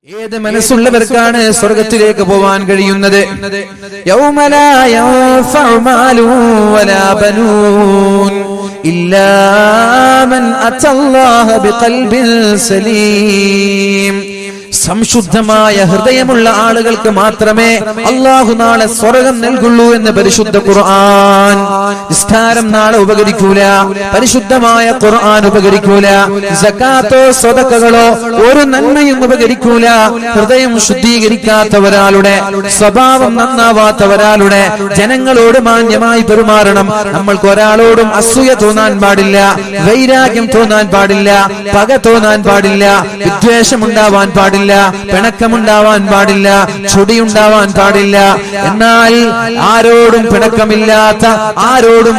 ഏത് മനസ്സുള്ളവർക്കാണ് സ്വർഗ്ഗത്തിലേക്ക് പോവാൻ കഴിയുന്നത്? യൗമ ലാ യൻഫഉ മാലുൻ വലാ ബനൂൻ ഇല്ലാ മൻ അത്തല്ലാഹ ബിഖൽബിൻ സലീം. സംശുദ്ധമായ ഹൃദയമുള്ള ആളുകൾക്ക് മാത്രമേ അല്ലാഹു നാളെ സ്വർഗ്ഗം നൽകുള്ളൂ എന്ന് പരിശുദ്ധ ഖുർആൻ. നിസ്കാരം നാളെ ഉപകരിക്കൂല, പരിശുദ്ധമായ ഖുർആൻ ഉപകരിക്കൂല, സകാത്തോ സ്വതക്കകളോ ഒരു നന്മയും ഉപകരിക്കൂല. ഹൃദയം ശുദ്ധീകരിക്കാത്ത ഒരാളുടെ, സ്വഭാവം നന്നാവാത്ത ഒരാളുടെ ജനങ്ങളോട് മാന്യമായി പെരുമാറണം. നമ്മൾക്ക് ഒരാളോടും അസൂയ തോന്നാൻ പാടില്ല, വൈരാഗ്യം തോന്നാൻ പാടില്ല, പക തോന്നാൻ പാടില്ല, വിദ്വേഷം ഉണ്ടാവാൻ പാടില്ല, പിണക്കമുണ്ടാവാൻ പാടില്ല, ചുടിയുണ്ടാവാൻ പാടില്ല. എന്നാൽ ആരോടും പിണക്കമില്ലാത്ത, ആരോടും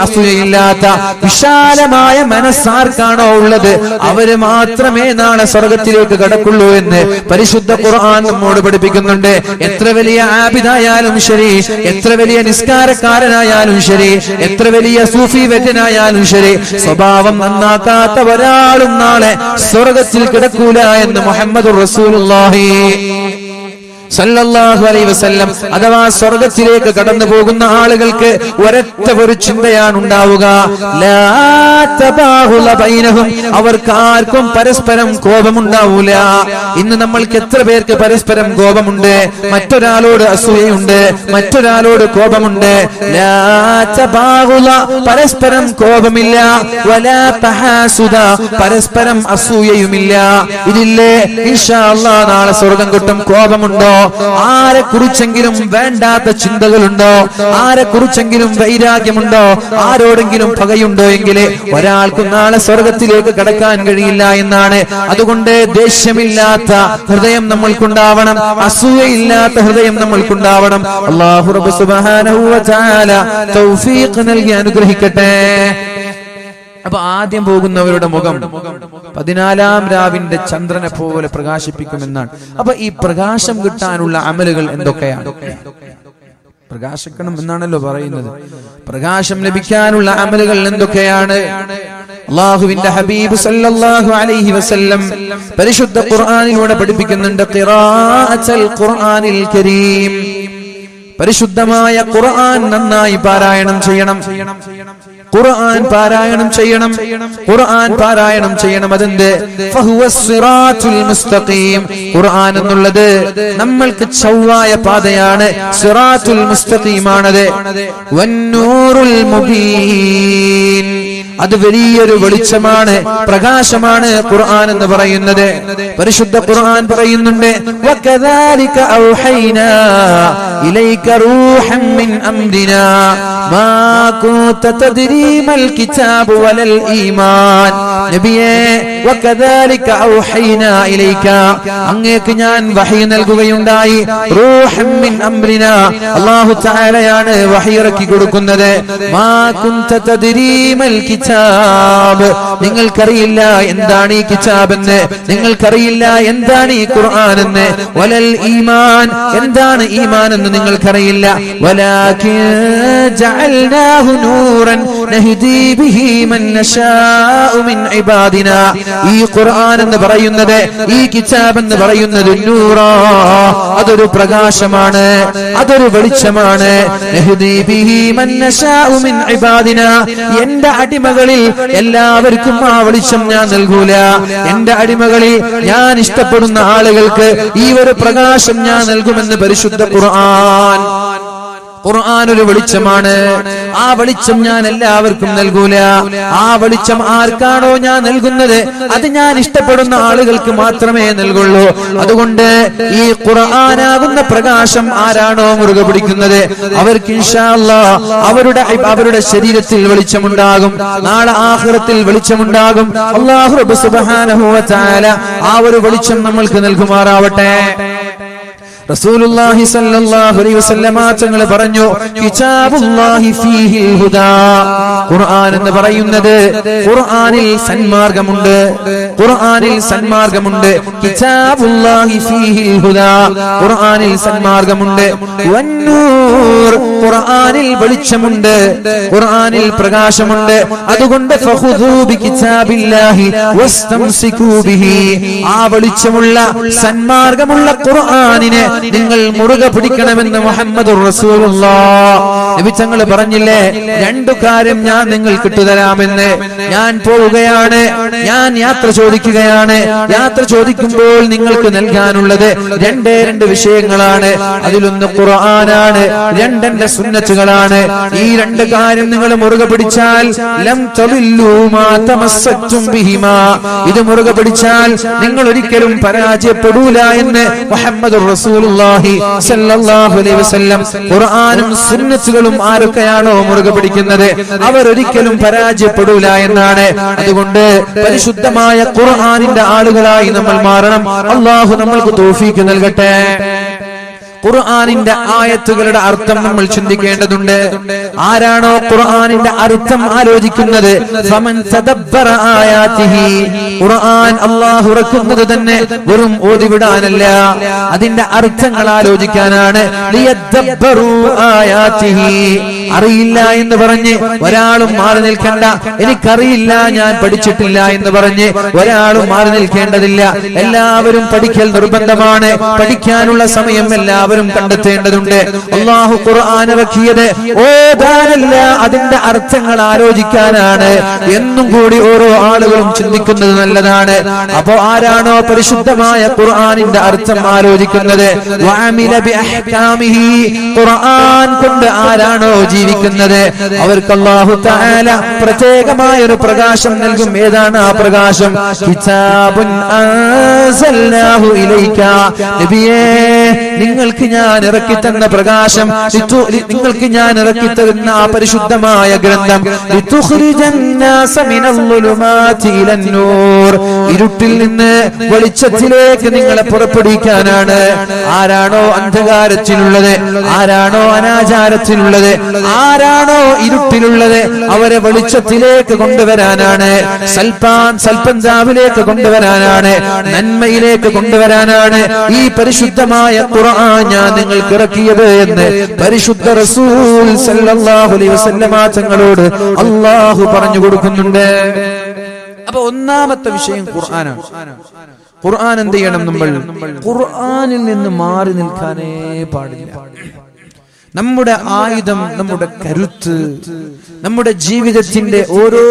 അസൂയയില്ലാത്ത വിശാലമായ മനസ്സാർക്കാണോ ഉള്ളത് അവര് മാത്രമേ നാളെ സ്വർഗത്തിലേക്ക് കടക്കുള്ളൂ എന്ന് പരിശുദ്ധ ഖുർആൻ നമ്മോട് പഠിപ്പിക്കുന്നുണ്ട്. എത്ര വലിയ ആബിദായാലും ശരി, എത്ര വലിയ നിസ്കാരക്കാരനായാലും ശരി, എത്ര വലിയ സൂഫി വെറ്റനായാലും ശരി, സ്വഭാവം നന്നാക്കാത്ത ഒരാളും നാളെ സ്വർഗത്തിൽ കിടക്കൂല എന്ന് മുഹമ്മദ് റസൂലുള്ളാഹി സല്ലല്ലാഹു അലൈഹി വസല്ലം. അഥവാ സ്വർഗ്ഗത്തിലേക്ക് കടന്നു പോകുന്ന ആളുകൾക്ക് ഒരൊറ്റ ഒരു ചിന്തയാണ് ഉണ്ടാവുക, ലാ തബാഹുല ബൈനഹും. അവർക്ക് ആർക്കും പരസ്പരം കോപമുണ്ടാവൂല. ഇന്ന് നമ്മൾക്ക് എത്ര പേർക്ക് പരസ്പരം കോപമുണ്ട്? മറ്റൊരാളോട് അസൂയയുണ്ട്, മറ്റൊരാളോട് കോപമുണ്ട്. ലാ തബാഹുല, പരസ്പരം കോപമില്ല. വലാ തഹാസുദ, പരസ്പരം അസൂയയുമില്ല. ഇതില്ലേ ഇൻഷാ അല്ലാഹ് നാളെ സ്വർഗ്ഗം കിട്ടും. കോപമുണ്ടോ? ആരെ കുറിച്ചെങ്കിലും വേണ്ടാത്ത ചിന്തകളുണ്ടോ? ആരെ കുറിച്ചെങ്കിലും വൈരാഗ്യമുണ്ടോ? ആരോടെങ്കിലും പകയുണ്ടോ? എങ്കിൽ ഒരാൾക്കും നാളെ സ്വർഗത്തിലേക്ക് കടക്കാൻ കഴിയില്ല എന്നാണ്. അതുകൊണ്ട് ദേഷ്യമില്ലാത്ത ഹൃദയം നമ്മൾക്കുണ്ടാവണം, അസൂയയില്ലാത്ത ഹൃദയം നമ്മൾക്കുണ്ടാവണം. അല്ലാഹു റബ്ബ് സുബ്ഹാനഹു വ തആല തൗഫീഖ് നൽകി അനുഗ്രഹിക്കട്ടെ. അപ്പൊ ആദ്യം പോകുന്നവരുടെ മുഖം 14-ാം രാവിന്റെ ചന്ദ്രനെ പോലെ പ്രകാശിപ്പിക്കുമെന്നാണ്. അപ്പൊ ഈ പ്രകാശം കിട്ടാനുള്ള അമലുകൾ എന്തൊക്കെയാണ്? പ്രകാശിക്കണം എന്നാണല്ലോ പറയുന്നത്. പ്രകാശം ലഭിക്കാനുള്ള അമലുകൾ എന്തൊക്കെയാണ്? അല്ലാഹുവിന്റെ ഹബീബ് സല്ലല്ലാഹു അലൈഹി വസല്ലം പരിശുദ്ധ ഖുർആനിലൂടെ പഠിപ്പിക്കുന്നുണ്ട്, ഖിറാഅത്തുൽ ഖുർആനിൽ കരീം. പരിശുദ്ധമായ ഖുർആൻ നന്നായി പാരായണം ചെയ്യണം. ഖുർആൻ പാരായണം ചെയ്യണം, ഖുർആൻ പാരായണം ചെയ്യണം. അതെന്ത്? ഫഹുവസ് സിറാത്തുൽ മുസ്തഖീം. ഖുർആൻ എന്നുള്ളത് നമ്മൾക്ക് ചൊവ്വായ പാതയാണ്, സിറാത്തുൽ മുസ്തഖീമാണത്. വന്നൂറുൽ മുബീൻ, അത് വലിയൊരു വെളിച്ചമാണ്, പ്രകാശമാണ് ഖുർആൻ എന്ന് പറയുന്നത്. പരിശുദ്ധ ഖുർആൻ പറയുന്നുണ്ട്, വകദാലിക ഔഹൈനാ ഇലൈക റൂഹൻ മിൻ അംരിനാ മാ കുൻത തദ്രീ മൽ കിതാബു വലൽ ഈമാൻ. നബിയേ, വകദാലിക ഔഹൈനാ ഇലൈക, അങ്ങേക്ക് ഞാൻ വഹി നൽകുകയുണ്ടായി. റൂഹൻ മിൻ അംരിനാ, അല്ലാഹു തആലയാണ് വഹി ഇറക്കി കൊടുക്കുന്നത്. മാ കുൻത തദ്രീ മൽ കിതാബ്, നിങ്ങൾക്കറിയില്ല എന്താണ് ഈ കിതാബ് എന്ന്, നിങ്ങൾക്കറിയില്ല എന്താണ് ഈ ഖുർആൻ എന്ന്. വലൽ ഈമാൻ, എന്താണ് ഈമാൻ എന്ന് നിങ്ങൾക്കറിയില്ല. വലാകിൻ ജഅൽനാഹു നൂറൻ നഹ്ദി ബിഹി മൻ നശാഉ മിൻ ഇബാദിനാ. ഈ ഖുർആൻ എന്ന് പറയുന്നത്, ഈ കിതാബ് എന്ന് പറയുന്നത് നൂറാ, അതൊരു പ്രകാശമാണ്, അതൊരു വെളിച്ചമാണ്. നഹ്ദി ബിഹി മൻ നശാഉ മിൻ ഇബാദിനാ, എന്റെ അടിമകളിൽ എല്ലാവർക്കും ആ വെളിച്ചം ഞാൻ നൽകൂല. എന്റെ അടിമകളിൽ ഞാൻ ഇഷ്ടപ്പെടുന്ന ആളുകൾക്ക് ഈ ഒരു പ്രകാശം ഞാൻ നൽകുമെന്ന് പരിശുദ്ധ ഖുർആൻ. ഖുർആൻ ഒരു വെളിച്ചമാണ്. ആ വെളിച്ചം ഞാൻ എല്ലാവർക്കും നൽകൂല. ആ വെളിച്ചം ആർക്കാണോ ഞാൻ നൽകുന്നത് അത് ഞാൻ ഇഷ്ടപ്പെടുന്ന ആളുകൾക്ക് മാത്രമേ നൽകുള്ളൂ. അതുകൊണ്ട് ഈ ഖുർആനാകുന്ന പ്രകാശം ആരാണോ മുറുകെ പിടിക്കുന്നത് അവർക്ക് ഇൻഷാ അല്ലാഹ് അവരുടെ ശരീരത്തിൽ വെളിച്ചമുണ്ടാകും, നാളെ ആഖിറത്തിൽ വെളിച്ചമുണ്ടാകും. അല്ലാഹു റബ്ബ് സുബ്ഹാനഹു വ തആല ആ ഒരു വെളിച്ചം നമ്മൾക്ക് നൽകുമാറാവട്ടെ. റസൂലുള്ളാഹി സ്വല്ലല്ലാഹു അലൈഹി വസല്ലമ തങ്ങൾ പറഞ്ഞു കിതാബുല്ലാഹി ഫീഹിൽ ഹുദാ. ഖുർആൻ എന്ന് പറയുന്നത് ഖുർആനിൽ സന്മാർഗമുണ്ട്, ഖുർആനിൽ സന്മാർഗമുണ്ട്. കിതാബുല്ലാഹി ഫീഹിൽ ഹുദാ, ഖുർആനിൽ സന്മാർഗമുണ്ട്. വന്നൂർ, ഖുർആനിൽ വെളിച്ചമുണ്ട്, ഖുർആനിൽ പ്രകാശമുണ്ട്. അതുകൊണ്ട് ഫഖുദൂ ബികിതാബില്ലാഹി വസ്തംസികൂ ബിഹി, ആ വെളിച്ചമുള്ള സന്മാർഗമുള്ള ഖുർആനിനെ നിങ്ങൾ മുറുകെ പിടിക്കണമെന്ന് മുഹമ്മദുർ റസൂലുള്ളാഹ്. നബി തങ്ങൾ പറഞ്ഞില്ലേ, രണ്ടു കാര്യം ഞാൻ നിങ്ങൾക്ക് ഇട്ടുതരാമെന്ന്. ഞാൻ പോവുകയാണ്, ഞാൻ യാത്ര ചോദിക്കുകയാണ്. യാത്ര ചോദിക്കുമ്പോൾ നിങ്ങൾക്ക് നൽകാനുള്ളത് രണ്ട് വിഷയങ്ങളാണ്. അതിലൊന്ന് ഖുർആനാണ്, രണ്ടെന്റെ സുന്നത്തുകളാണ്. ഈ രണ്ട് കാര്യം നിങ്ങൾ മുറുകെ പിടിച്ചാൽ ലം തളില്ലൂ മാ തമസ്സക്തും ബിഹിമാ, ഇത് മുറുകെ പിടിച്ചാൽ നിങ്ങൾ ഒരിക്കലും പരാജയപ്പെടൂല എന്ന് മുഹമ്മദുർ റസൂലുള്ളാഹി സ്വല്ലല്ലാഹു അലൈഹി വസല്ലം. ഖുർആനും സുന്നത്തുകളും ആരൊക്കെയാണോ മുറുകെ പിടിക്കുന്നത് അവർ ഒരിക്കലും പരാജയപ്പെടൂല എന്നാണ്. അതുകൊണ്ട് പരിശുദ്ധമായ ഖുർആനിന്റെ ആളുകളായി നമ്മൾ മാറണം. അല്ലാഹു നമ്മൾക്ക് തൗഫീഖ് നൽകട്ടെ. ഖുർആനിന്റെ ആയത്തുകളുടെ അർത്ഥം നമ്മൾ ചിന്തിക്കേണ്ടതുണ്ട്. ആരാണോ ഖുർആനിന്റെ അർത്ഥം ആലോചിക്കുന്നത്, ഫമൻ തദബ്ബറ ആയാതിഹി, ഖുർആൻ അല്ലാഹു ഇറക്കുന്നത് തന്നെ വെറും ഓതിവിടാനല്ല, അതിന്റെ അർത്ഥങ്ങൾ ആലോചിക്കാനാണ്. ലിയദബ്ബറു ആയാതിഹി, അറിയില്ല എന്ന് പറഞ്ഞ് ഒരാളും മാറി നിൽക്കണ്ട. എനിക്കറിയില്ല, ഞാൻ പഠിച്ചിട്ടില്ല എന്ന് പറഞ്ഞ് ഒരാളും മാറി നിൽക്കേണ്ടതില്ല. എല്ലാവരും പഠിക്കൽ നിർബന്ധമാണ്. പഠിക്കാനുള്ള സമയം എല്ലാവരും കണ്ടെത്തേണ്ടതുണ്ട്. അല്ലാഹു ഖുർആൻ ഇറക്കിയത് ഓതാനല്ല, അതിന്റെ അർത്ഥങ്ങൾ ആലോചിക്കാനാണ്. എന്നും കൂടി ഓരോ ആളുകളും ചിന്തിക്കുന്നത് നല്ലതാണ്. അപ്പോ ആരാണോ പരിശുദ്ധമായ ഖുർആനിന്റെ അർത്ഥം ആലോചിക്കുന്നത്, വഅമില ബിഅഹ്കാമിഹി, ഖുർആൻ കൊണ്ട് ആരാണോ ജീവിക്കുന്നത് അവർക്ക് അല്ലാഹു തആല പ്രത്യേകമായ ഒരു പ്രകാശം നൽകും. ഏതാണ് ആ പ്രകാശം? കിതാബുൻ അൻസൽനാഹു ഇലൈക, നബിയേ നിങ്ങൾക്ക് ഞാൻ ഇറക്കി തന്ന പ്രകാശം, നിങ്ങൾക്ക് ഞാൻ ഇറക്കി തരുന്ന ആ പരിശുദ്ധമായ ഗ്രന്ഥം, ഇരുട്ടിൽ നിന്ന് വെളിച്ചത്തിലേക്ക് നിങ്ങളെ പുറപ്പെടുവിക്കാനാണ്. ആരാണോ അന്ധകാരത്തിലുള്ളത്, ആരാണോ അനാചാരത്തിലുള്ളത്, ആരാണോ ഇരുട്ടിലുള്ളത് അവരെ വെളിച്ചത്തിലേക്ക് കൊണ്ടുവരാനാണ്. സൽപന്താവിലേക്ക് കൊണ്ടുവരാനാണ്, നന്മയിലേക്ക് കൊണ്ടുവരാനാണ് ഈ പരിശുദ്ധമായ ഖുർആൻ ഞാൻ നിങ്ങൾക്ക് ഇറക്കിയത് എന്ന് പരിശുദ്ധ റസൂൽ സല്ലല്ലാഹു അലൈഹി വസല്ലമ തങ്ങളോട് അല്ലാഹു പറഞ്ഞു കൊടുക്കുന്നുണ്ട്. അപ്പൊ ഒന്നാമത്തെ വിഷയം ഖുർആനാണ്. ഖുർആൻ എന്ത് ചെയ്യണം? നമ്മൾ ഖുർആനിൽ നിന്ന് മാറി നിൽക്കാനേ പാടില്ല. നമ്മുടെ ആയുധം, നമ്മുടെ കരുത്ത്, നമ്മുടെ ജീവിതത്തിന്റെ ഓരോ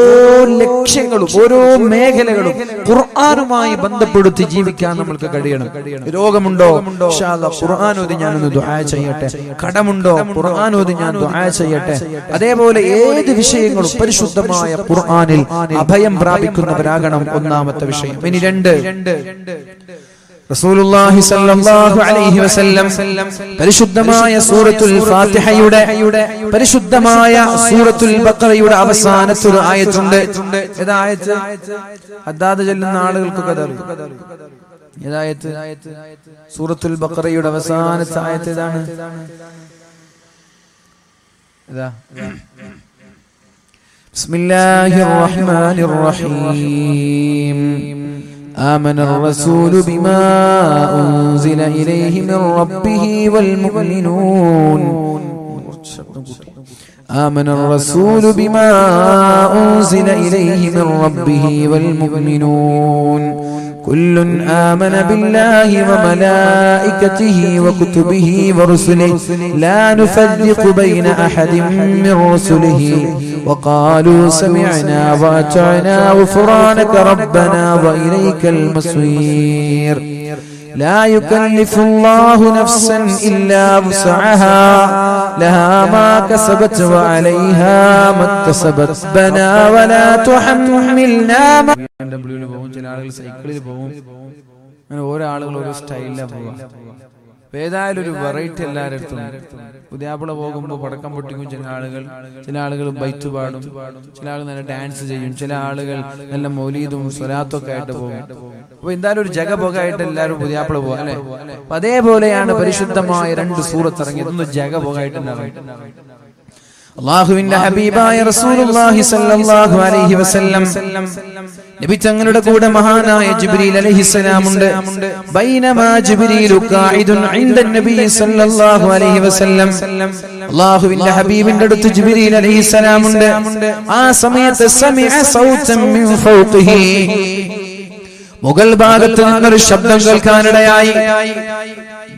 ലക്ഷ്യങ്ങളും ഓരോ മേഖലകളും ഖുർആനുമായി ബന്ധപ്പെടുത്തി ജീവിക്കാൻ നമ്മൾക്ക് കഴിയണം. രോഗമുണ്ടോ? ഇൻഷാ അല്ലാഹ് ഖുർആൻ ഓതി ഞാനൊന്ന് ദുആ ചെയ്യട്ടെ. കടമുണ്ടോ? ഖുർആൻ ഓതി ഞാൻ ദുആ ചെയ്യട്ടെ. അതേപോലെ ഏത് വിഷയങ്ങളും പരിശുദ്ധമായ ഖുർആനിൽ അഭയം പ്രാപിക്കുന്നവരാകണം. ഒന്നാമത്തെ വിഷയം. ഇനി രണ്ട്, റസൂലുള്ളാഹി സ്വല്ലല്ലാഹു അലൈഹി വസല്ലം പരിശുദ്ധമായ സൂറത്തുൽ ഫാത്തിഹയുടെ, പരിശുദ്ധമായ സൂറത്തുൽ ബഖറയുടെ അവസാനത്തെ ഒരു ആയത്തുണ്ട്. ഏതായത്ത്? ഹദ്ദാദ് ചൊല്ലുന്ന ആളുകൾക്കൊക്കെ അറിയാം. ഏതായത്ത്? സൂറത്തുൽ ബഖറയുടെ അവസാനത്തെ ആയത്ത് ഏതാണ്? ബിസ്മില്ലാഹിർ റഹ്മാനിർ റഹീം. آمن الرسول بما أنزل إليه من ربه والمؤمنون. آمن الرسول بما أنزل إليه من ربه والمؤمنون كل آمن بالله وملائكته وكتبه ورسله لا نفرق بين أحد من رسله وقالوا سمعنا وأطعنا غفرانك ربنا وإليك المصير لا يكلف الله نفسا إلا وسعها لها ما كسبت وعليها ما اكتسبت ربنا ولا تحملنا ما സൈക്കിളിൽ പോകും. അങ്ങനെ ഓരോ ആളുകൾ ഓരോ സ്റ്റൈലിലാണ് പോവുക. ഏതായാലും ഒരു വെറൈറ്റി എല്ലാവരും പുതിയാപ്പിള പോകുമ്പോൾ പടക്കം പൊട്ടിക്കും. ചില ആളുകൾ ബൈത്ത് പാടും, ചില ആളുകൾ നല്ല ഡാൻസ് ചെയ്യും, ചില ആളുകൾ നല്ല മൗലീദും സ്വലാത്തും ഒക്കെ ആയിട്ട് പോകും. അപ്പൊ എന്തായാലും ഒരു ജഗബോഗായിട്ട് എല്ലാവരും പുതിയാപ്പിള പോകും അല്ലെ. അപ്പൊ അതേപോലെയാണ് പരിശുദ്ധമായ 2 സൂറത്ത് ഇറങ്ങിയത്. ഒന്ന് ജഗബോഗായിട്ടുണ്ടാകും. അല്ലാഹുവിന്റെ ഹബീബായ റസൂലുള്ളാഹി സ്വല്ലല്ലാഹു അലൈഹി വസല്ലം നബി തങ്ങളുടെ കൂടെ മഹാനായ ജിബ്രീൽ അലൈഹിസ്സലാം ഉണ്ട്. ബൈനമാ ജിബ്രീലു ഖായിദുൻ ഇൻദ നബി സ്വല്ലല്ലാഹു അലൈഹി വസല്ലം, അല്ലാഹുവിന്റെ ഹബീബിന്റെ അടുത്ത് ജിബ്രീൽ അലൈഹിസ്സലാം ഉണ്ട്. ആ സമയത്ത് സമിഅ സൗതൻ മിൻ ഫൗഖിഹി, മുകൾ ഭാഗത്ത് നിന്നൊരു ശബ്ദം കേൾക്കാനിടയായി.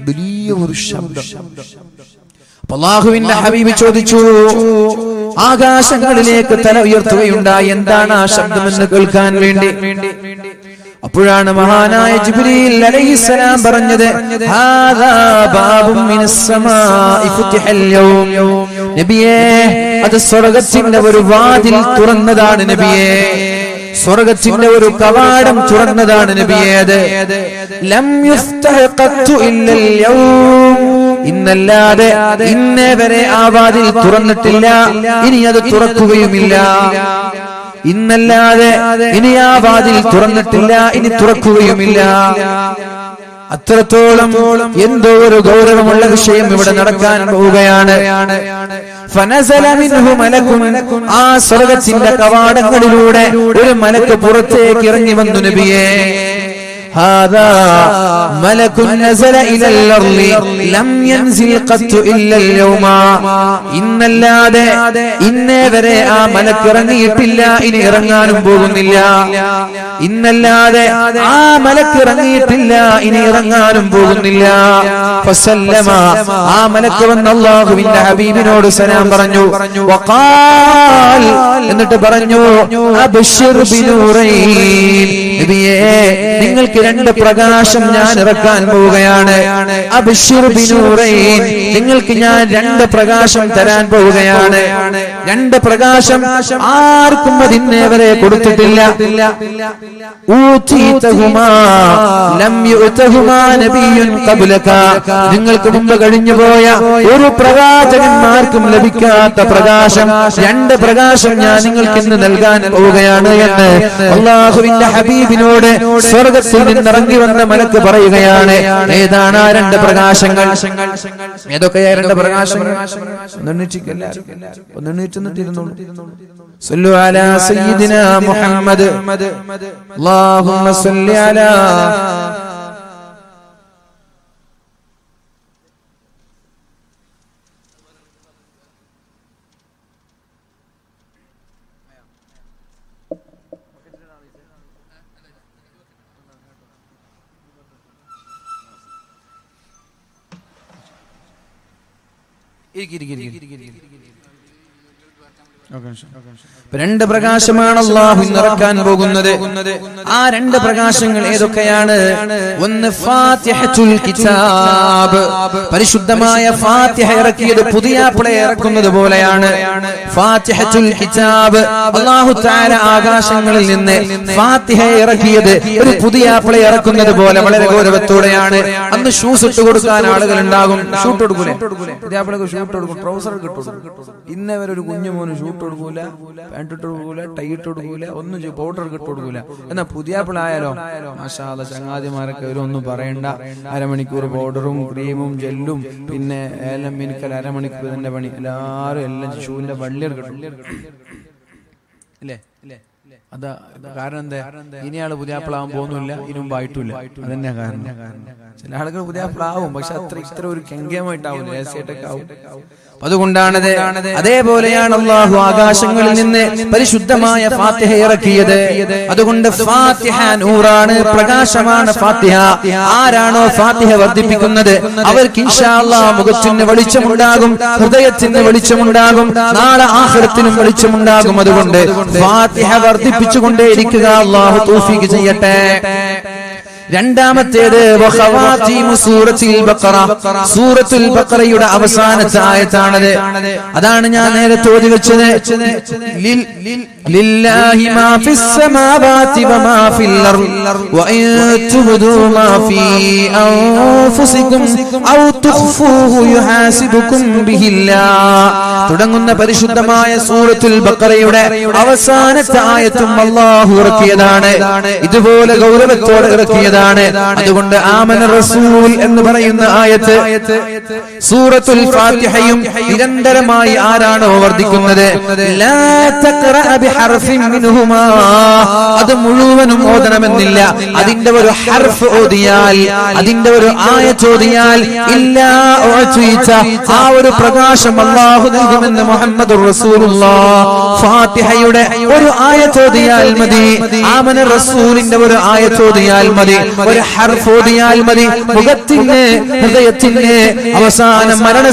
വലിയ ഒരു ശബ്ദം. അല്ലാഹുവിന്റെ ഹബീബ് ചോദിച്ചു, ആകാശങ്ങളിലേക്ക് തല ഉയർത്തുകയുണ്ടായി, എന്താണ് ആ ശബ്ദമെന്ന് കേൾക്കാൻ വേണ്ടി. അപ്പോഴാണ് മഹാനായ ജിബ്രീൽ അലൈഹിസ്സലാം പറഞ്ഞത്, ഹാദാ ബാബും മിനസ് സമാഇ ഫുതിഹൽ യൗം. നബിയേ, അത് സ്വർഗ്ഗത്തിന്റെ ഒരു വാതിൽ തുറന്നതാണ് നബിയേ, സ്വർഗ്ഗത്തിന്റെ ഒരു കവാടം തുറന്നതാണ് നബിയേ. അത് ലം യുഫ്തഹ ഖത്തു ഇല്ലൽ യൗം, ഇന്നല്ലാതെ ഇന്നേ വരെ ആ വാതിൽ തുറന്നിട്ടില്ല, ഇനി അത് തുറക്കുകയുമില്ല. ഇന്നല്ലാതെ ഇനി ആ വാതിൽ തുറന്നിട്ടില്ല, ഇനി തുറക്കുകയുമില്ല. അത്രത്തോളം എന്തോ ഒരു ഗൗരവമുള്ള വിഷയം ഇവിടെ നടക്കാൻ പോവുകയാണ്. ഫനസല മിൻഹു മലകുൻ, ആ സ്വർഗ്ഗത്തിന്റെ കവാടങ്ങളിലൂടെ ഒരു മലക്ക് പുറത്തേക്ക് ഇറങ്ങി വന്നു നബിയേ. هذا ملك نزل إلى الأرض لم ينزل قط إلا اليوم. ഇന്നല്ലാതെ ഇന്നേ വരെ ആ മലക്ക് ഇറങ്ങിയിട്ടില്ല, ഇനി ഇറങ്ങാനും പോകുന്നില്ല. ഇന്നല്ലാതെ ആ മലക്ക് ഇറങ്ങിയിട്ടില്ല, ഇനി ഇറങ്ങാനും പോകുന്നില്ല. ഫസല്ലമ, ആ മലക്ക് വന്ന് അല്ലാഹുവിന്റെ ഹബീബിനോട് സലാം പറഞ്ഞു. വഖാൽ, എന്നിട്ട് പറഞ്ഞു, അബ്ശിർ ബിനൂറൈൻ, നബിയേ നിങ്ങൾക്ക് 2 പ്രകാശം ഞാൻ ഇറക്കാൻ പോവുകയാണ്. അബ്ശിർ ബിനൂറൈൻ, നിങ്ങൾക്ക് ഞാൻ 2 പ്രകാശം തരാൻ പോവുകയാണ്. 2 പ്രകാശം ആർക്കും അതിന്നേ വരെ കൊടുത്തിട്ടില്ല. ഊതീതഹുമാ ലം യുതഹുമാ നബിയ്യുൻ ഖബ്ലക, നിങ്ങൾക്ക് മുമ്പ് കഴിഞ്ഞുപോയ ഒരു പ്രവാചകന്മാർക്കും ലഭിക്കാത്ത പ്രകാശം, 2 പ്രകാശം ഞാൻ നിങ്ങൾക്ക് ഇന്ന് നൽകാൻ പോവുകയാണ് എന്ന് അല്ലാഹുവിന്റെ ഹബീബിനോട് സ്വർഗ്ഗത്തിൽ നിന്നിറങ്ങി വന്ന മലക്ക് പറയുകയാണ്. ഏതാണ് ആ 2 പ്രകാശങ്ങൾ? ഏതൊക്കെയാ 2 പ്രകാശങ്ങൾ? സല്ലു അലാ സയ്യിദിനാ മുഹമ്മദ്, അല്ലാഹുമ്മ സല്ലി അലാ. രണ്ട് പ്രകാശമാണ് അല്ലാഹു നിറക്കാൻ പോകുന്നത്. ആ രണ്ട് പ്രകാശങ്ങൾ ഏതൊക്കെയാണ്? ഒന്ന് ഫാത്തിഹത്തുൽ കിതാബ്, പരിശുദ്ധമായ ഫാത്തിഹ ഇറക്കിയത് പുതിയാപ്പിളയെ ഇറക്കുന്നത് പോലെയാണ്. ഫാത്തിഹത്തുൽ കിതാബ്, അല്ലാഹു തആല ആകാശങ്ങളിൽ നിന്ന് ഫാത്തിഹ ഇറക്കിയത് ഒരു പുതിയാപ്പിള ഇറക്കുന്നത് പോലെ വളരെ ഗൗരവത്തോടെയാണ്. അന്ന് ഷൂസ് ഇട്ട് കൊടുക്കാൻ ആളുകൾ ഉണ്ടാകും. ഷൂട്ട് കൊടുക്കൂലേ? പുതിയാപ്പിളക്ക് ഷൂട്ട് കൊടുക്കും, ട്രൗസർ കിട്ടും. ഇന്നവരെ ഒരു കുഞ്ഞു മോന് ഷൂട്ട് കൊടുക്കൂല, പാന്റ് ഇട്ട് കൊടുക്കൂല, ടൈ ഇട്ട് കൊടുക്കൂല, ഒന്നും പൗഡർ ഇട്ട് കൊടുക്കൂല. എന്നാ പുതിയാപ്പിള ആയാലോ മാഷാ അല്ലാഹ്, ചങ്ങാതിമാരൊക്കെ ഒന്നും പറയണ്ട. അരമണിക്കൂർ പൗഡറും ക്രീമും ജെല്ലും പിന്നെ ഏലം മിനുക്കൽ, അരമണിക്കൂർ തന്നെ പണി. എല്ലാരും എല്ലാം ഷൂവിന്റെ വള്ളികൾ കിട്ടും അല്ലേ? അതാ കാരണം. എന്താ? ഇനി ആള് പുതിയാപ്പിളാവാൻ പോകുന്നില്ല, ഇനി മുമ്പ് ആയിട്ടില്ല. അതന്നെ കാരണം. ചില ആളുകൾ പുതിയാപ്പിളാവും, പക്ഷെ ഇത്ര ഒരു കെങ്കേമായിട്ടാവും, രഹസ്യമായിട്ടൊക്കെ ആവും. അതുകൊണ്ടാണത്. അതേപോലെയാണ് അല്ലാഹു ആകാശങ്ങളിൽ നിന്ന് പരിശുദ്ധമായ ഫാത്തിഹ ഇറക്കിയത്. അതുകൊണ്ട് ഫാത്തിഹ നൂറാണ്, പ്രകാശമാണ് ഫാത്തിഹ. ആരാണോ ഫാത്തിഹ വർദ്ധിപ്പിക്കുന്നത് അവർക്ക് ഇൻഷാ അല്ലാഹ് മുഖത്തിന് വെളിച്ചമുണ്ടാകും, ഹൃദയത്തിന് വെളിച്ചമുണ്ടാകും, നാളെ ആഖിറത്തിനും വെളിച്ചമുണ്ടാകും. അതുകൊണ്ട് ഫാത്തിഹ വർദ്ധിപ്പിച്ചുകൊണ്ടേയിരിക്കുക. അല്ലാഹു തൗഫീഖ് ചെയ്യട്ടെ. രണ്ടാമത്തേത് വഖവാതീമു സൂറത്തുൽ ബഖറ, സൂറത്തുൽ ബഖറയുടെ അവസാനത്തെ ആയത്താണത്. അതാണ് ഞാൻ നേരത്തെ ഓതി വെച്ചത്. ലില്ലാഹി മാ ഫിസ് സമാവാതി വമാ ഫിൽ അർദ് വഇൻ തുബ്ദൂ മാ ഫീ അൻഫുസികും ഔ തുഖ്ഫൂഹു യുഹാസിബുകും ബിഹില്ലാഹ് തുടങ്ങുന്ന പരിശുദ്ധമായ സൂറത്തുൽ ബഖറയുടെ അവസാനത്തെ ആയത്തും അല്ലാഹു ഇറക്കിയതാണ്. ഇതുപോലെ ഗൗരവത്തോടെ ഇറക്കിയതാണ്. അതുകൊണ്ട് ആമന റസൂൽ എന്ന് പറയുന്ന ആയത്ത് സൂറത്തുൽ ഫാത്തിഹയും നിരന്തരമായി ആരാണോ വർദ്ധിക്കുന്നത്, ലാ തഖറഅ ബിഹർഫിൻ മിൻഹുമാ, അത് മുഴുവനും ഓതണമെന്നില്ല. അതിന്റെ ഒരു ഹർഫ് ഓതിയാൽ, അതിന്റെ ഒരു ആയത്ത് ഓതിയാൽ ഇല്ലാ ഉഅതീത, ആ ഒരു പ്രകാശം അല്ലാഹു നൽകുമെന്ന് മുഹമ്മദുർ റസൂലുള്ളാഹ്. ഫാത്തിഹയുടെ ഒരു ആയത്ത് ഓതിയാൽ മതി, ആമന റസൂലിന്റെ ഒരു ആയത്ത് ഓതിയാൽ മതി, ഒരു ഹർഫ് ഓതിയാൽ മതി. മുഖത്തിന് ഹൃദയത്തിന് അവസാനം മരണ